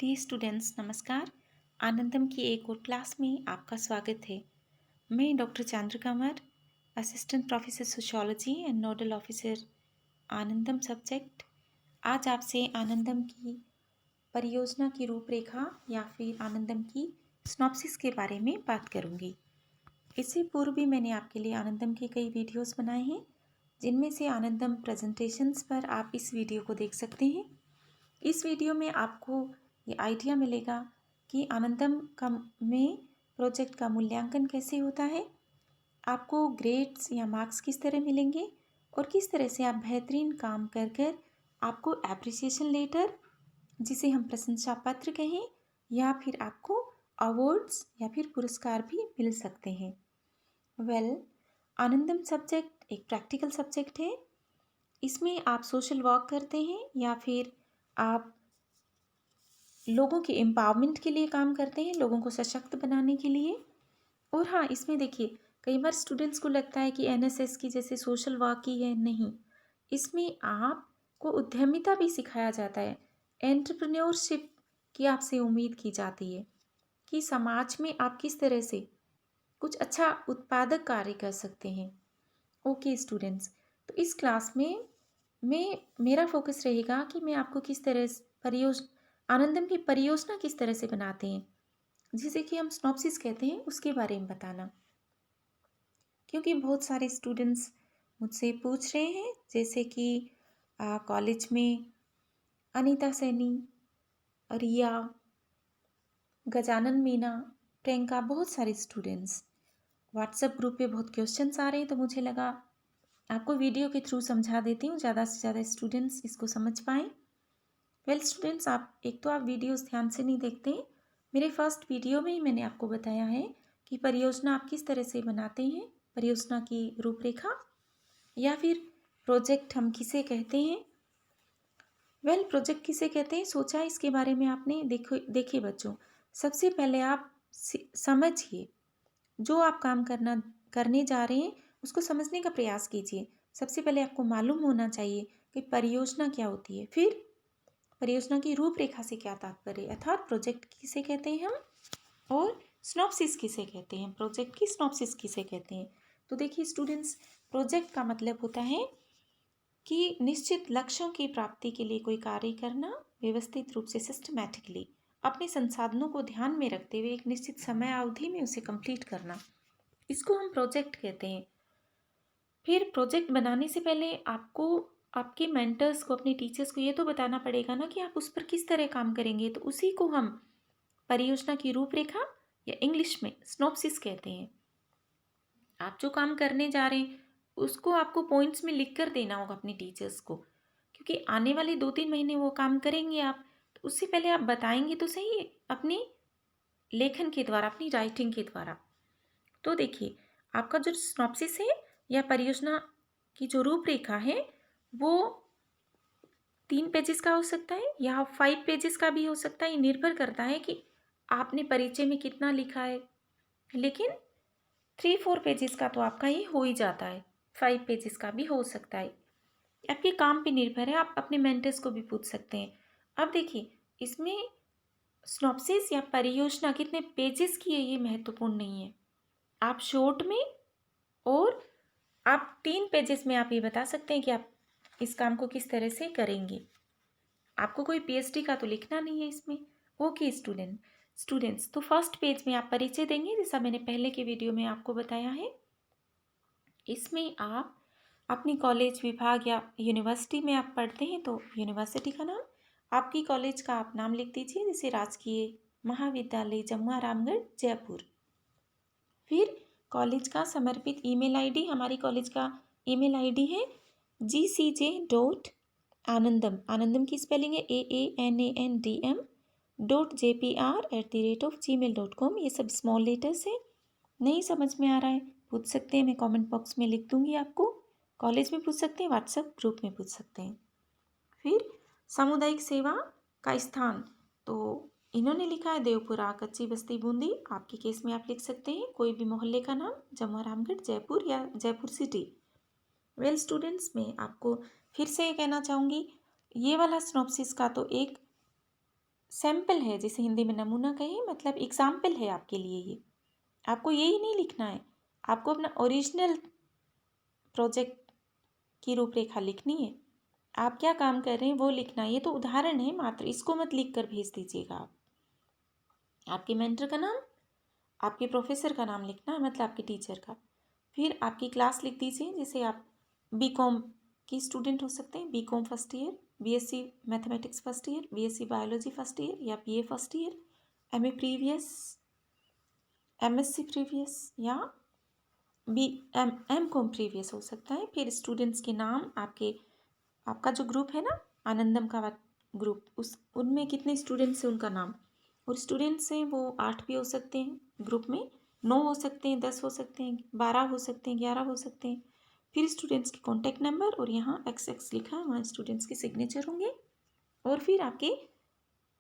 Dear students नमस्कार। आनंदम की एक और क्लास में आपका स्वागत है। मैं doctor Chandrakamar, assistant professor sociology and nodal officer Anandam subject. आज आपसे आनंदम की परियोजना की रूपरेखा या फिर आनंदम की सिनॉप्सिस के बारे में बात करूंगी। इससे पूर्व भी मैंने आपके लिए आनंदम के कई वीडियोस बनाए हैं, जिनमें से आनंदम प्रेजेंटेशंस पर आप इस वीडियो को देख सकते हैं। इस वीडियो में आपको ये आइडिया मिलेगा कि आनंदम का में प्रोजेक्ट का मूल्यांकन कैसे होता है, आपको ग्रेड्स या मार्क्स किस तरह मिलेंगे और किस तरह से आप बेहतरीन काम कर कर आपको एप्रिसिएशन लेटर, जिसे हम प्रशंसा पत्र कहें, या फिर आपको अवार्ड्स या फिर पुरस्कार भी मिल सकते हैं। आनंदम सब्जेक्ट एक प्रैक्टिकल सब्जेक्ट है। इसमें आप सोशल वर्क करते हैं या फिर आप लोगों के एम्पावरमेंट के लिए काम करते हैं, लोगों को सशक्त बनाने के लिए। और हाँ, इसमें देखिए कई बार स्टूडेंट्स को लगता है कि एनएसएस की जैसे सोशल वर्क ही है, नहीं। इसमें आपको उद्यमिता भी सिखाया जाता है। एंटरप्रेन्योरशिप की आपसे उम्मीद की जाती है कि समाज में आप किस तरह से कुछ अच्छा उत्पादक कार्य कर सकते हैं। ओके स्टूडेंट्स, तो इस क्लास में मेरा फोकस रहेगा कि मैं आपको किस तरह आनंदम की परियोजना किस तरह से बनाते हैं, जिसे कि हम सिनॉप्सिस कहते हैं, उसके बारे में बताना। क्योंकि बहुत सारे स्टूडेंट्स मुझसे पूछ रहे हैं, जैसे कि कॉलेज में अनीता सैनी, रिया, गजानन मीना, प्रियंका, बहुत सारे स्टूडेंट्स व्हाट्सएप ग्रुप पे बहुत क्वेश्चंस आ रहे हैं, तो मुझे लगा आपको वीडियो के थ्रू समझा देती हूँ, ज़्यादा से ज़्यादा स्टूडेंट्स इसको समझ पाएँ। स्टूडेंट्स, आप एक तो आप वीडियोस ध्यान से नहीं देखते हैं। मेरे फर्स्ट वीडियो में ही मैंने आपको बताया है कि परियोजना आप किस तरह से बनाते हैं, परियोजना की रूपरेखा या फिर प्रोजेक्ट हम किसे कहते हैं। प्रोजेक्ट किसे कहते हैं, सोचा इसके बारे में आपने। देखिए बच्चों, सबसे पहले आप समझिए, जो आप काम करने जा रहे हैं उसको समझने का प्रयास कीजिए। सबसे पहले आपको मालूम होना चाहिए कि परियोजना क्या होती है, फिर परियोजना की रूपरेखा से क्या तात्पर्य, अर्थात प्रोजेक्ट किसे कहते हैं हम, और सिनॉप्सिस किसे कहते हैं, प्रोजेक्ट की सिनॉप्सिस किसे कहते हैं। तो देखिए स्टूडेंट्स, प्रोजेक्ट का मतलब होता है कि निश्चित लक्ष्यों की प्राप्ति के लिए कोई कार्य करना, व्यवस्थित रूप से सिस्टमैटिकली अपने संसाधनों को ध्यान में रखते हुए एक निश्चित समय अवधि में उसे कंप्लीट करना, इसको हम प्रोजेक्ट कहते हैं। फिर प्रोजेक्ट बनाने से पहले आपको आपके मेंटर्स को, अपने टीचर्स को ये तो बताना पड़ेगा ना कि आप उस पर किस तरह काम करेंगे, तो उसी को हम परियोजना की रूपरेखा या इंग्लिश में सिनॉप्सिस कहते हैं। आप जो काम करने जा रहे हैं उसको आपको पॉइंट्स में लिख कर देना होगा अपने टीचर्स को, क्योंकि आने वाले 2-3 महीने वो काम करेंगे आप, तो उससे पहले आप बताएंगे तो सही अपने लेखन के द्वारा, अपनी राइटिंग के द्वारा। तो देखिए, आपका जो सिनॉप्सिस है या परियोजना की जो रूपरेखा है वो 3 पेजेस का हो सकता है या 5 पेजेस का भी हो सकता है। ये निर्भर करता है कि आपने परिचय में कितना लिखा है, लेकिन 3-4 पेजेस का तो आपका ही हो ही जाता है, 5 पेजेस का भी हो सकता है। आपके काम पे निर्भर है, आप अपने मेंटर्स को भी पूछ सकते हैं। अब देखिए, इसमें सिनॉप्सिस या परियोजना कितने पेजेस की है ये महत्वपूर्ण नहीं है। आप शॉर्ट में और आप 3 पेजेस में आप ये बता सकते हैं कि आप इस काम को किस तरह से करेंगे। आपको कोई पीएचडी का तो लिखना नहीं है इसमें। ओके स्टूडेंट्स, तो फर्स्ट पेज में आप परिचय देंगे, जैसा मैंने पहले के वीडियो में आपको बताया है। इसमें आप अपनी कॉलेज, विभाग या यूनिवर्सिटी में आप पढ़ते हैं तो यूनिवर्सिटी का नाम, आपकी कॉलेज का आप नाम लिख दीजिए, जैसे राजकीय महाविद्यालय जमुआ रामगढ़ जयपुर। फिर कॉलेज का समर्पित ईमेल आईडी, हमारी कॉलेज का ईमेल आईडी है gcj.anandam, आनंदम की स्पेलिंग है AANANDM.JPR@gmail.com। ये सब स्मॉल लेटर्स है। नहीं समझ में आ रहा है पूछ सकते हैं, मैं कमेंट बॉक्स में लिख दूंगी आपको। कॉलेज में पूछ सकते हैं, व्हाट्सएप ग्रुप में पूछ सकते हैं। फिर सामुदायिक सेवा का स्थान, तो इन्होंने लिखा है देवपुरा, कच्ची बस्ती, बूंदी। आपके केस में आप लिख सकते हैं कोई भी मोहल्ले का नाम, जमुआ रामगढ़ जयपुर या जयपुर सिटी। स्टूडेंट्स, मैं आपको फिर से कहना चाहूँगी, ये वाला सिनॉप्सिस का तो एक सैम्पल है, जिसे हिंदी में नमूना कहें, मतलब एग्जाम्पल है आपके लिए ये। आपको यही नहीं लिखना है, आपको अपना ओरिजिनल प्रोजेक्ट की रूपरेखा लिखनी है। आप क्या काम कर रहे हैं वो लिखना है। ये तो उदाहरण है मात्र, इसको मत लिख कर भेज दीजिएगा आप। आपके मेंटर का नाम, आपके प्रोफेसर का नाम लिखना है, मतलब आपके टीचर का। फिर आपकी क्लास लिख दीजिए, जैसे आप बीकॉम की स्टूडेंट हो सकते हैं, BCom first year, BSc mathematics first year, BSc biology first year या BA first year, MA previous, MSc previous या बी एम कॉम प्रीवियस हो सकता है। फिर स्टूडेंट्स के नाम, आपका जो ग्रुप है ना आनंदम का ग्रुप, उस उनमें कितने स्टूडेंट्स हैं उनका नाम। और स्टूडेंट्स हैं वो 8 भी हो सकते हैं ग्रुप में, 9 हो सकते हैं, 10 हो सकते हैं, 12 हो सकते हैं, 11 हो सकते हैं। फिर स्टूडेंट्स के कॉन्टैक्ट नंबर, और यहाँ XX लिखा है, वहाँ स्टूडेंट्स के सिग्नेचर होंगे। और फिर आपके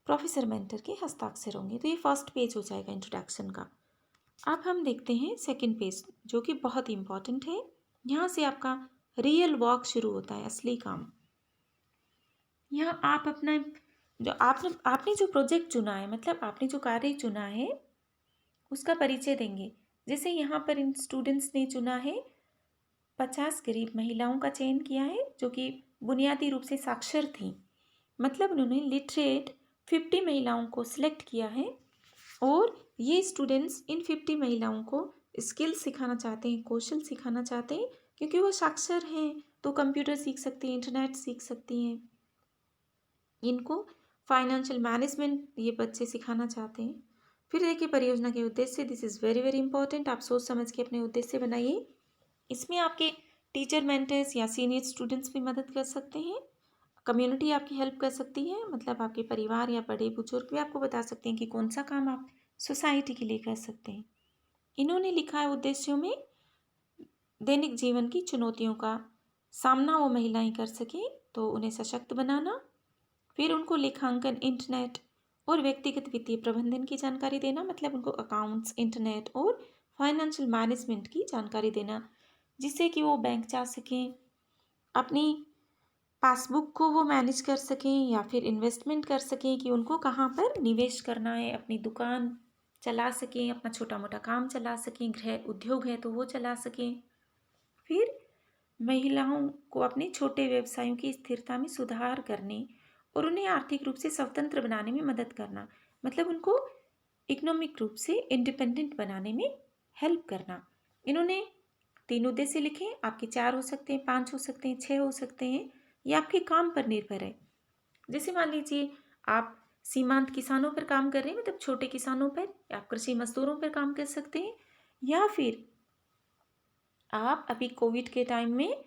प्रोफेसर मेंटर के हस्ताक्षर होंगे। तो ये फर्स्ट पेज हो जाएगा इंट्रोडक्शन का। अब हम देखते हैं सेकंड पेज, जो कि बहुत इम्पॉर्टेंट है। यहाँ से आपका रियल वर्क शुरू होता है, असली काम। यहाँ आप अपना जो आपने जो प्रोजेक्ट चुना है, मतलब आपने जो कार्य चुना है, उसका परिचय देंगे। जैसे यहाँ पर इन स्टूडेंट्स ने चुना है 50 गरीब महिलाओं का चयन किया है, जो कि बुनियादी रूप से साक्षर थी। मतलब उन्होंने लिटरेट 50 महिलाओं को सिलेक्ट किया है, और ये स्टूडेंट्स इन 50 महिलाओं को स्किल सिखाना चाहते हैं, कौशल सिखाना चाहते हैं, क्योंकि वो साक्षर हैं तो कंप्यूटर सीख सकती हैं, इंटरनेट सीख सकती हैं। इनको फाइनेंशियल मैनेजमेंट ये बच्चे सिखाना चाहते हैं। फिर देखिए परियोजना के उद्देश्य, this is very very important. आप सोच समझ के अपने उद्देश्य बनाइए। इसमें आपके टीचर, मेंटर्स या सीनियर स्टूडेंट्स भी मदद कर सकते हैं। कम्युनिटी आपकी हेल्प कर सकती है, मतलब आपके परिवार या बड़े बुजुर्ग भी आपको बता सकते हैं कि कौन सा काम आप सोसाइटी के लिए कर सकते हैं। इन्होंने लिखा है उद्देश्यों में, दैनिक जीवन की चुनौतियों का सामना वो महिलाएं कर सकें, तो उन्हें सशक्त बनाना। फिर उनको लेखांकन, इंटरनेट और व्यक्तिगत वित्तीय प्रबंधन की जानकारी देना, मतलब उनको अकाउंट्स, इंटरनेट और फाइनेंशियल मैनेजमेंट की जानकारी देना, जिससे कि वो बैंक जा सकें, अपनी पासबुक को वो मैनेज कर सकें या फिर इन्वेस्टमेंट कर सकें कि उनको कहाँ पर निवेश करना है, अपनी दुकान चला सकें, अपना छोटा मोटा काम चला सकें, गृह उद्योग है तो वो चला सकें। फिर महिलाओं को अपने छोटे व्यवसायों की स्थिरता में सुधार करने और उन्हें आर्थिक रूप से स्वतंत्र बनाने में मदद करना, मतलब उनको इकोनॉमिक रूप से इंडिपेंडेंट बनाने में हेल्प करना। इन्होंने 3 उद्देश्य लिखे, आपके 4 हो सकते हैं, 5 हो सकते हैं, 6 हो सकते हैं, ये आपके काम पर निर्भर है। जैसे मान लीजिए आप सीमांत किसानों पर काम कर रहे हैं, मतलब छोटे किसानों पर, आप कृषि मजदूरों पर काम कर सकते हैं, या फिर आप अभी कोविड के टाइम में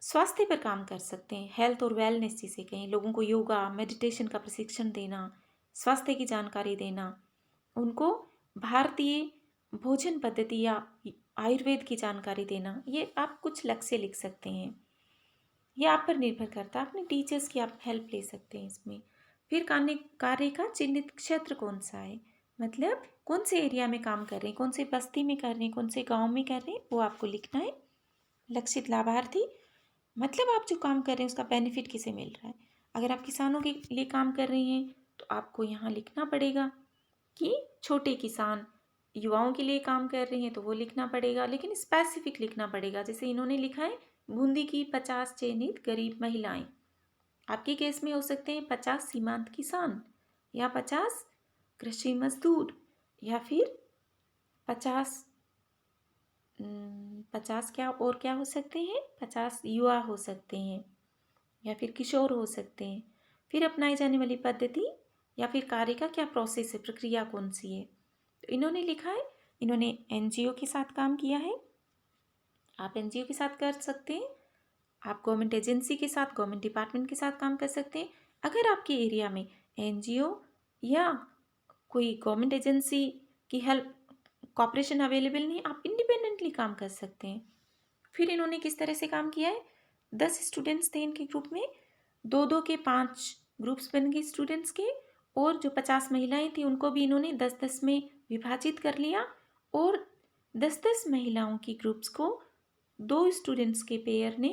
स्वास्थ्य पर काम कर सकते हैं, हेल्थ और वेलनेस जिसे कहें, लोगों को योगा, मेडिटेशन का प्रशिक्षण देना, स्वास्थ्य की जानकारी देना, उनको भारतीय भोजन पद्धति या आयुर्वेद की जानकारी देना। ये आप कुछ लक्ष्य लिख सकते हैं, ये आप पर निर्भर करता है। अपने टीचर्स की आप हेल्प ले सकते हैं इसमें। फिर कार्य का चिन्हित क्षेत्र कौन सा है, मतलब कौन से एरिया में काम कर रहे हैं, कौन से बस्ती में कर रहे हैं, कौन से गांव में कर रहे हैं, वो आपको लिखना है। लक्षित लाभार्थी, मतलब आप जो काम कर रहे हैं उसका बेनिफिट किसे मिल रहा है। अगर आप किसानों के लिए काम कर रहे हैं तो आपको यहाँ लिखना पड़ेगा कि छोटे किसान, युवाओं के लिए काम कर रहे हैं तो वो लिखना पड़ेगा, लेकिन स्पेसिफिक लिखना पड़ेगा। जैसे इन्होंने लिखा है बूंदी की 50 चयनित गरीब महिलाएं, आपके केस में हो सकते हैं 50 सीमांत किसान, या 50 कृषि मजदूर, या फिर 50 क्या और क्या हो सकते हैं, 50 युवा हो सकते हैं, या फिर किशोर हो सकते हैं। फिर अपनाई जाने वाली पद्धति या फिर कार्य का क्या प्रोसेस है, प्रक्रिया कौन सी है। तो इन्होंने लिखा है, इन्होंने NGO के साथ काम किया है, आप NGO के साथ कर सकते हैं, आप गवर्नमेंट एजेंसी के साथ, गवर्नमेंट डिपार्टमेंट के साथ काम कर सकते हैं। अगर आपके एरिया में NGO या कोई गवर्नमेंट एजेंसी की हेल्प, कॉपरेशन अवेलेबल नहीं, आप इंडिपेंडेंटली काम कर सकते हैं। फिर इन्होंने किस तरह से काम किया है, 10 स्टूडेंट्स थे इनके ग्रुप में, 2-2 के 5 ग्रुप्स बन गए स्टूडेंट्स के, और जो 50 महिलाएं थी उनको भी इन्होंने 10-10 में विभाजित कर लिया, और 10-10 महिलाओं की ग्रुप्स को 2 स्टूडेंट्स के पेयर ने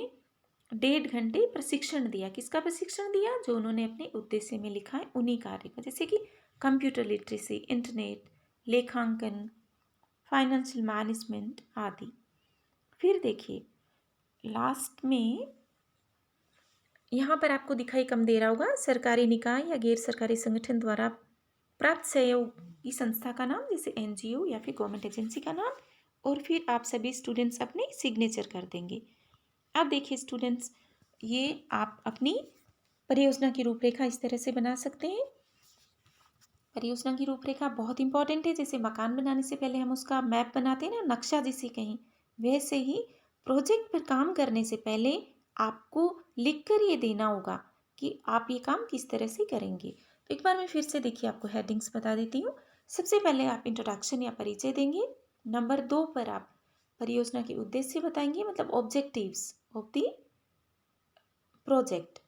1.5 घंटे प्रशिक्षण दिया। किसका प्रशिक्षण दिया? जो उन्होंने अपने उद्देश्य में लिखा है उन्हीं कार्य का, जैसे कि कंप्यूटर लिटरेसी, इंटरनेट, लेखांकन, फाइनेंशियल मैनेजमेंट आदि। फिर देखिए लास्ट में यहाँ पर आपको दिखाई कम दे रहा होगा, सरकारी निकाय या गैर सरकारी संगठन द्वारा प्राप्त सहयोगी संस्था का नाम, जैसे एनजीओ या फिर गवर्नमेंट एजेंसी का नाम, और फिर आप सभी स्टूडेंट्स अपने सिग्नेचर कर देंगे। अब देखिए स्टूडेंट्स, ये आप अपनी परियोजना की रूपरेखा इस तरह से बना सकते हैं। परियोजना की रूपरेखा बहुत इंपॉर्टेंट है। जैसे मकान बनाने से पहले हम उसका मैप बनाते हैं ना, नक्शा जिसे कहीं, वैसे ही प्रोजेक्ट पर काम करने से पहले आपको लिखकर ये देना होगा कि आप ये काम किस तरह से करेंगे। तो एक बार मैं फिर से देखिए आपको हेडिंग्स बता देती हूँ। सबसे पहले आप इंट्रोडक्शन या परिचय देंगे। नंबर 2 पर आप परियोजना के उद्देश्य बताएंगे, मतलब ऑब्जेक्टिव्स ऑफ द प्रोजेक्ट।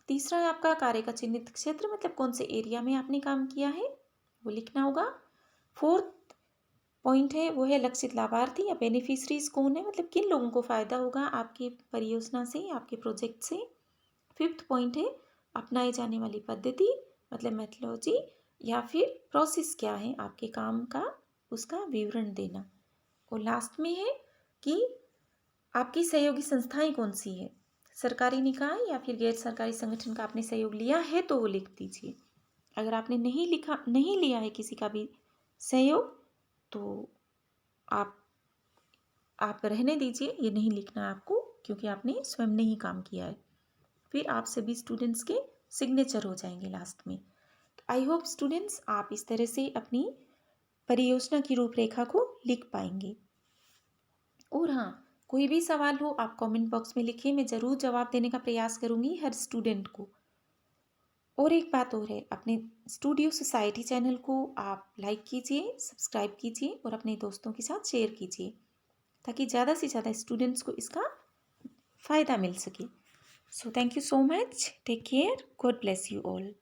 तीसरा है आपका कार्य का चिन्हित क्षेत्र, मतलब कौन से एरिया में आपने काम किया है वो लिखना होगा। 4th पॉइंट है वो है लक्षित लाभार्थी या बेनिफिशरीज कौन है, मतलब किन लोगों को फ़ायदा होगा आपकी परियोजना से, आपके प्रोजेक्ट से। 5th पॉइंट है अपनाई जाने वाली पद्धति, मतलब मेथोलॉजी या फिर प्रोसेस क्या है आपके काम का, उसका विवरण देना। और लास्ट में है कि आपकी सहयोगी संस्थाएं कौन सी है, सरकारी निकाय या फिर गैर सरकारी संगठन का आपने सहयोग लिया है तो वो लिख दीजिए। अगर आपने नहीं लिया है किसी का भी सहयोग तो आप रहने दीजिए, ये नहीं लिखना आपको, क्योंकि आपने स्वयं ने ही काम किया है। फिर आप सभी स्टूडेंट्स के सिग्नेचर हो जाएंगे लास्ट में। आई होप स्टूडेंट्स आप इस तरह से अपनी परियोजना की रूपरेखा को लिख पाएंगे। और हाँ, कोई भी सवाल हो आप कमेंट बॉक्स में लिखिए, मैं ज़रूर जवाब देने का प्रयास करूँगी हर स्टूडेंट को। और एक बात और है, अपने स्टूडियो सोसाइटी चैनल को आप लाइक कीजिए, सब्सक्राइब कीजिए और अपने दोस्तों के साथ शेयर कीजिए, ताकि ज़्यादा से ज़्यादा स्टूडेंट्स को इसका फ़ायदा मिल सके। So thank you so much, take care, God bless you all.